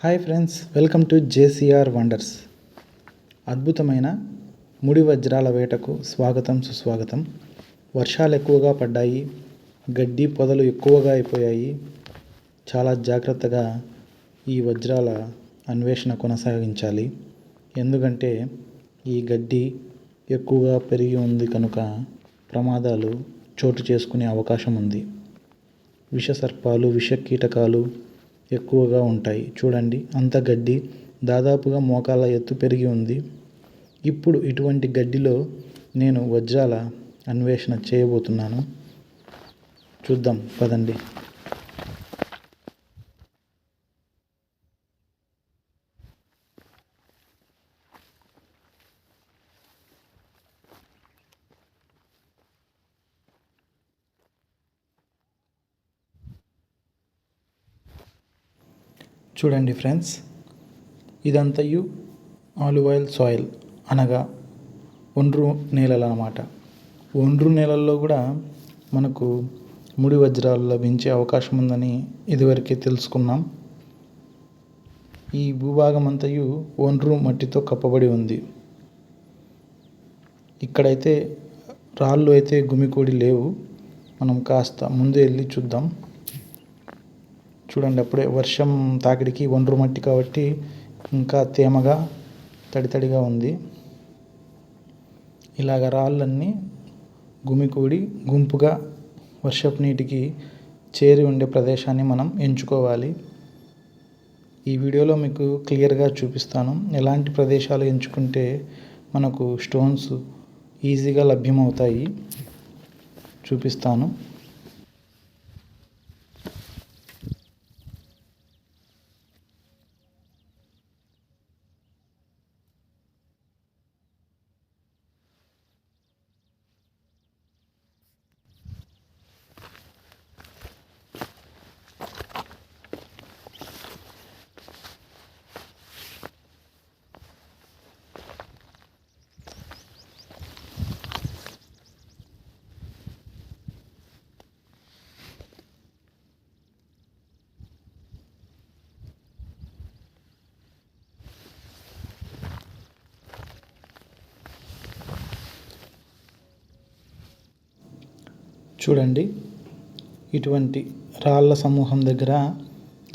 Hi friends, welcome to JCR wonders. అద్భుతమైన ముడి వజ్రాల వేటకు స్వాగతం సుస్వాగతం. వర్షాలు ఎక్కువగా పడ్డాయి, గడ్డి పొదలు ఎక్కువగా అయిపోయాయి. చాలా జాగ్రత్తగా ఈ వజ్రాల అన్వేషణ కొనసాగించాలి. ఎందుకంటే ఈ గడ్డి ఎక్కువగా పెరిగి ఉంది కనుక ప్రమాదాలు చోటు చేసుకునే అవకాశం ఉంది. విషసర్పాలు, విషకీటకాలు ఎక్కువగా ఉంటాయి. చూడండి, అంత గడ్డి దాదాపుగా మోకాళ్ళ ఎత్తు పెరిగి ఉంది. ఇప్పుడు ఇటువంటి గడ్డిలో నేను వజ్రాల అన్వేషణ చేయబోతున్నాను. చూద్దాం పదండి. చూడండి ఫ్రెండ్స్, ఇదంతయు ఆలివ్ ఆయిల్ సాయిల్ అనగా ఒండ్రు నేలలు అన్నమాట. ఒండ్రు నేలల్లో కూడా మనకు ముడి వజ్రాలు లభించే అవకాశం ఉందని ఇదివరకే తెలుసుకున్నాం. ఈ భూభాగం అంతయు ఒండ్రు మట్టితో కప్పబడి ఉంది. ఇక్కడైతే రాళ్ళు అయితే గుమికూడి లేవు. మనం కాస్త ముందు వెళ్ళి చూద్దాం. చూడండి, అప్పుడే వర్షం తాకిడికి ఒండ్రు మట్టి కాబట్టి ఇంకా తేమగా తడితడిగా ఉంది. ఇలాగ రాళ్ళన్నీ గుమికూడి గుంపుగా వర్షపు నీటికి చేరి ఉండే ప్రదేశాన్ని మనం ఎంచుకోవాలి. ఈ వీడియోలో మీకు క్లియర్గా చూపిస్తాను. ఎలాంటి ప్రదేశాలు ఎంచుకుంటే మనకు స్టోన్స్ ఈజీగా లభ్యమవుతాయి చూపిస్తాను. చూడండి, ఇటువంటి రాళ్ళ సమూహం దగ్గర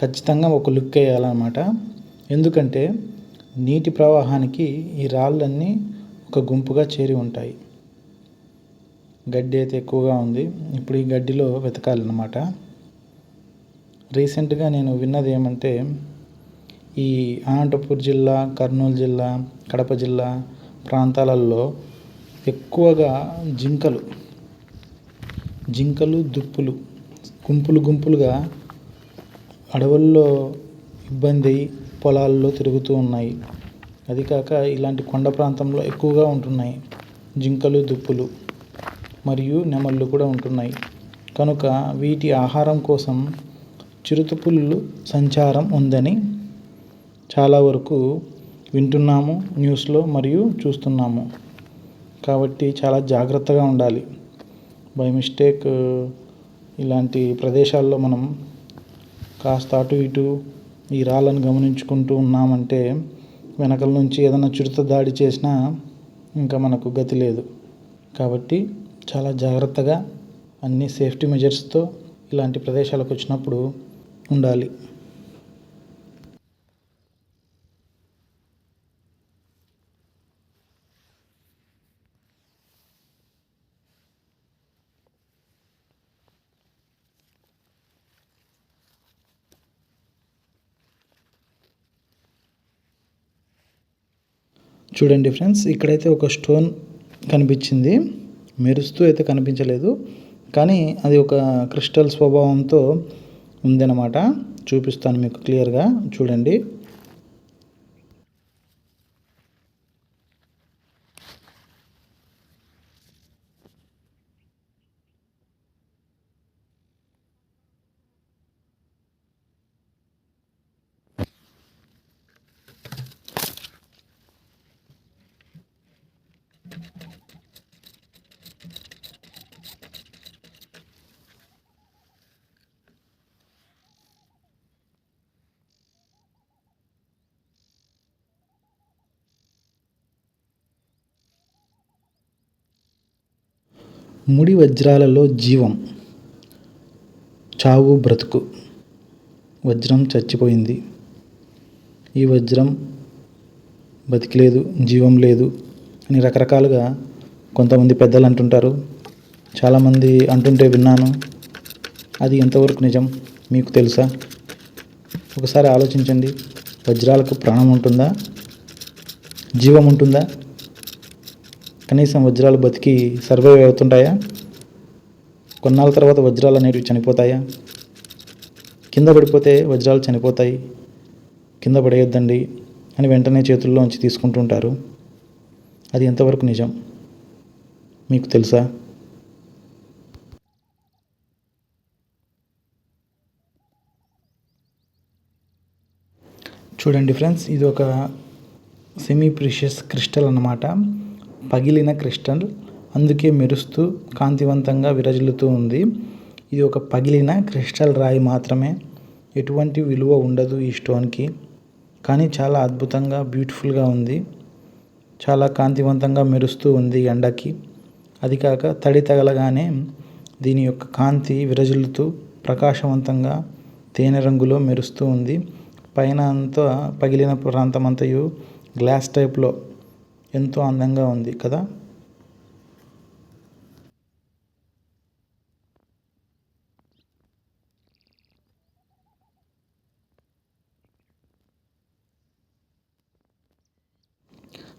ఖచ్చితంగా ఒక లుక్ వేయాలన్నమాట. ఎందుకంటే నీటి ప్రవాహానికి ఈ రాళ్ళన్నీ ఒక గుంపుగా చేరి ఉంటాయి. గడ్డి అయితే ఎక్కువగా ఉంది. ఇప్పుడు ఈ గడ్డిలో వెతకాలన్నమాట. రీసెంట్గా నేను విన్నది ఏమంటే, ఈ అనంతపూర్ జిల్లా, కర్నూలు జిల్లా, కడప జిల్లా ప్రాంతాలలో ఎక్కువగా జింకలు, దుప్పులు గుంపులుగా అడవుల్లో ఇబ్బంది పొలాల్లో తిరుగుతూ ఉన్నాయి. అది కాక ఇలాంటి కొండ ప్రాంతంలో ఎక్కువగా ఉంటున్నాయి జింకలు, దుప్పులు మరియు నెమళ్ళు కూడా ఉంటున్నాయి. కనుక వీటి ఆహారం కోసం చిరుతపులుల సంచారం ఉందని చాలా వరకు వింటున్నాము న్యూస్లో మరియు చూస్తున్నాము. కాబట్టి చాలా జాగ్రత్తగా ఉండాలి. బై మిస్టేక్ ఇలాంటి ప్రదేశాల్లో మనం కాస్త అటు ఇటు ఈ రాళ్ళను గమనించుకుంటూ ఉన్నామంటే వెనకల నుంచి ఏదైనా చిరుత దాడి చేసినా ఇంకా మనకు గతి లేదు. కాబట్టి చాలా జాగ్రత్తగా అన్ని సేఫ్టీ మెజర్స్తో ఇలాంటి ప్రదేశాలకు వచ్చినప్పుడు ఉండాలి. చూడండి ఫ్రెండ్స్, ఇక్కడైతే ఒక స్టోన్ కనిపించింది. మెరుస్తూ అయితే కనిపించలేదు, కానీ అది ఒక క్రిస్టల్ స్వభావంతో ఉందన్నమాట. చూపిస్తాను మీకు క్లియర్గా. చూడండి, ముడి వజ్రాలలో జీవం, చావు బ్రతుకు. వజ్రం చచ్చిపోయింది, ఈ వజ్రం బతికిలేదు, జీవం లేదు అని రకరకాలుగా కొంతమంది పెద్దలు అంటుంటారు. చాలామంది అంటుంటే విన్నాను. అది ఎంతవరకు నిజం మీకు తెలుసా? ఒకసారి ఆలోచించండి. వజ్రాలకు ప్రాణం ఉంటుందా? జీవం ఉంటుందా? కనీసం వజ్రాలు బతికి సర్వైవ్ అవుతుంటాయా? కొన్నాళ్ళ తర్వాత వజ్రాలు అనేవి చనిపోతాయా? కింద పడిపోతే వజ్రాలు చనిపోతాయి, కింద పడేయొద్దండి అని వెంటనే చేతుల్లోంచి తీసుకుంటుంటారు. అది ఎంతవరకు నిజం మీకు తెలుసా? చూడండి ఫ్రెండ్స్, ఇది ఒక సెమీ ప్రీషియస్ క్రిస్టల్ అన్నమాట. పగిలిన క్రిస్టల్, అందుకే మెరుస్తూ కాంతివంతంగా విరజిల్లుతూ ఉంది. ఇది ఒక పగిలిన క్రిస్టల్ రాయి మాత్రమే, ఎటువంటి విలువ ఉండదు ఈ స్టోన్కి. కానీ చాలా అద్భుతంగా బ్యూటిఫుల్గా ఉంది, చాలా కాంతివంతంగా మెరుస్తూ ఉంది ఎండకి. అది కాక తడి తగలగానే దీని యొక్క కాంతి విరజిల్లుతూ ప్రకాశవంతంగా తేనె రంగులో మెరుస్తూ ఉంది. పైన అంతా పగిలిన ప్రాంతం అంతయు గ్లాస్ టైప్లో ఎంతో అందంగా ఉంది కదా.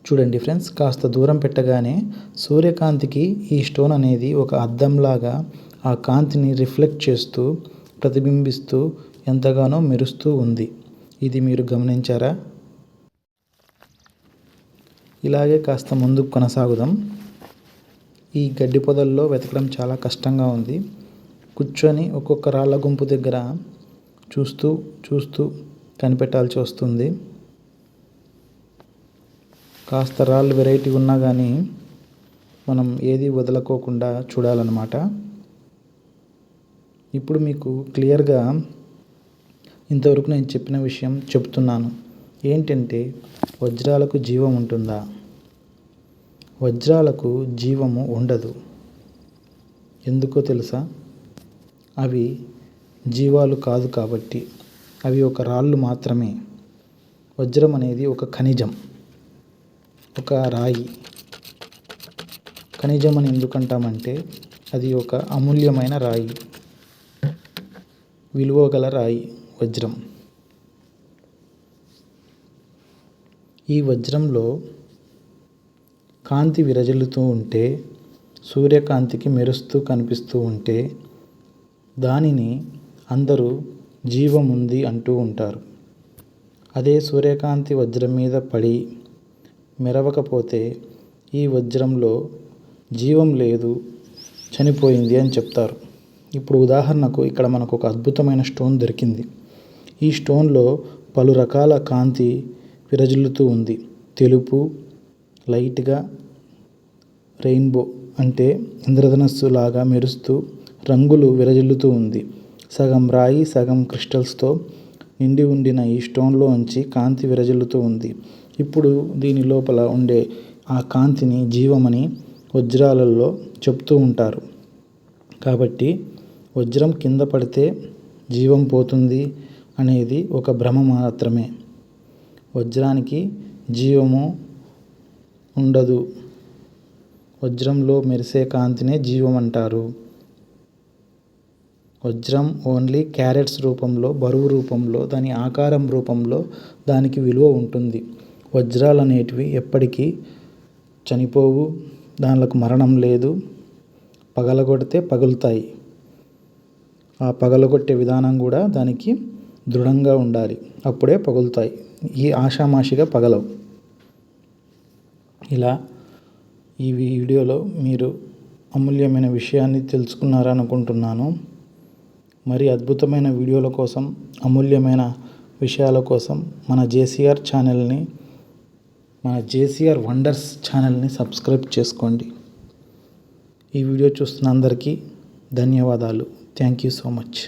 చూడండి ఫ్రెండ్స్, కాస్త దూరం పెట్టగానే సూర్యకాంతికి ఈ స్టోన్ అనేది ఒక అద్దంలాగా ఆ కాంతిని రిఫ్లెక్ట్ చేస్తూ ప్రతిబింబిస్తూ ఎంతగానో మెరుస్తూ ఉంది. ఇది మీరు గమనించారా? ఇలాగే కాస్త ముందుకు కొనసాగుదాం. ఈ గడ్డి పొదల్లో వెతకడం చాలా కష్టంగా ఉంది. కూర్చొని ఒక్కొక్క రాళ్ళ గుంపు దగ్గర చూస్తూ చూస్తూ కనిపెట్టాల్సి వస్తుంది. కాస్త రాళ్ళు వెరైటీ ఉన్నా కానీ మనం ఏది వదలకోకుండా చూడాలన్నమాట. ఇప్పుడు మీకు క్లియర్గా ఇంతవరకు నేను చెప్పిన విషయం చెప్తున్నాను. ఏంటంటే, వజ్రాలకు జీవం ఉంటుందా? వజ్రాలకు జీవము ఉండదు. ఎందుకో తెలుసా? అవి జీవాలు కాదు కాబట్టి. అవి ఒక రాళ్ళు మాత్రమే. వజ్రం అనేది ఒక ఖనిజం, ఒక రాయి. ఖనిజం అని ఎందుకంటామంటే అది ఒక అమూల్యమైన రాయి, విలువ గల రాయి వజ్రం. ఈ వజ్రంలో కాంతి విరజిల్లుతూ ఉంటే, సూర్యకాంతికి మెరుస్తూ కనిపిస్తూ ఉంటే దానిని అందరూ జీవం ఉంది అంటూ ఉంటారు. అదే సూర్యకాంతి వజ్రం మీద పడి మెరవకపోతే ఈ వజ్రంలో జీవం లేదు, చనిపోయింది అని చెప్తారు. ఇప్పుడు ఉదాహరణకు ఇక్కడ మనకు ఒక అద్భుతమైన స్టోన్ దొరికింది. ఈ స్టోన్లో పలు రకాల కాంతి విరజిల్లుతూ ఉంది. తెలుపు, లైట్గా రెయిన్బో అంటే ఇంద్రధనస్సు లాగా మెరుస్తూ రంగులు విరజిల్లుతూ ఉంది. సగం రాయి సగం క్రిస్టల్స్తో నిండి ఉండిన ఈ స్టోన్లో ఉంచి కాంతి విరజిల్లుతూ ఉంది. ఇప్పుడు దీని లోపల ఉండే ఆ కాంతిని జీవమని వజ్రాలలో చెప్తూ ఉంటారు. కాబట్టి వజ్రం కింద పడితే జీవం పోతుంది అనేది ఒక భ్రమ మాత్రమే. వజ్రానికి జీవము ఉండదు. వజ్రంలో మెరిసే కాంతినే జీవం అంటారు. వజ్రం ఓన్లీ క్యారెట్స్ రూపంలో, బరువు రూపంలో, దాని ఆకారం రూపంలో దానికి విలువ ఉంటుంది. వజ్రాలు అనేటివి ఎప్పటికీ చనిపోవు, దానికి మరణం లేదు. పగలగొడితే పగులుతాయి. ఆ పగలగొట్టే విధానం కూడా దానికి దృఢంగా ఉండాలి, అప్పుడే పగులుతాయి. ఈ ఆషామాషిగా పగలవు. ఇలా ఈ వీడియోలో మీరు అమూల్యమైన విషయాన్ని తెలుసుకున్నారనుకుంటున్నాను. మరి అద్భుతమైన వీడియోల కోసం, అమూల్యమైన విషయాల కోసం మన జేసీఆర్ ఛానల్ని, మన జేసీఆర్ వండర్స్ ఛానల్ని సబ్స్క్రైబ్ చేసుకోండి. ఈ వీడియో చూస్తున్న అందరికీ ధన్యవాదాలు. Thank you so much.